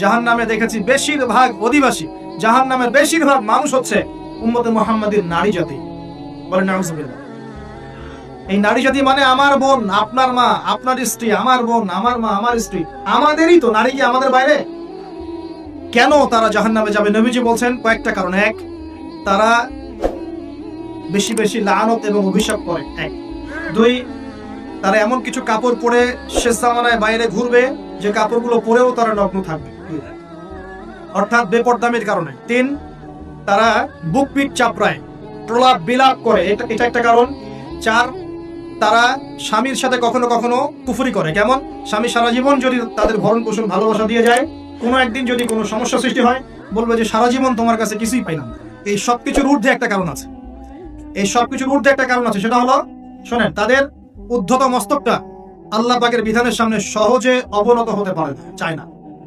জাহান্নামে দেখেছি বেশিরভাগ অধিবাসী, জাহান্নামের বেশিরভাগ মানুষ হচ্ছে উম্মতে মুহাম্মাদীর নারী জাতি। বলেন নাউজুবিল্লাহ। এই নারী জাতি মানে আমার বোন, আপনার মা, আপনার স্ত্রী, আমার বোন, আমার মা, আমার স্ত্রী, আমাদেরই তো। নারী কি আমাদের বাইরে? কেন তারা জাহান্নামে যাবে? নবীজি বলছেন কয়েকটা কারণ। এক, তারা বেশি বেশি লানত এবং অভিশাপ করে। এক। দুই, তারা এমন কিছু কাপড় পরে শেষ জামানায় বাইরে ঘুরবে যে কাপড়গুলো পরেও তারা নগ্ন থাকবে, অর্থাৎ বেপরদামির কারণে। তিন, তারা বুক পিঠ চাপড়ায়, প্রলাপ বিলাপ করে, এটা একটা কারণ। চার, তারা স্বামীর সাথে কখনো কখনো কুফরি করে। কেমন? স্বামী সারা জীবন যদি তাদের ভরণ পোষণ ভালোবাসা দিয়ে যায়, কোনো একদিন যদি কোনো সমস্যা সৃষ্টি হয়, বলবে যে সারা জীবন তোমার কাছে কিছুই পাইলাম। এই সবকিছুর ঊর্ধ্বে একটা কারণ আছে, এই সবকিছুর ঊর্ধ্বে একটা কারণ আছে, সেটা হলো, শোনেন, তাদের উদ্ধত মস্তকটা আল্লাহ পাকের বিধানের সামনে সহজে অবনত হতে পারে না, চায় না।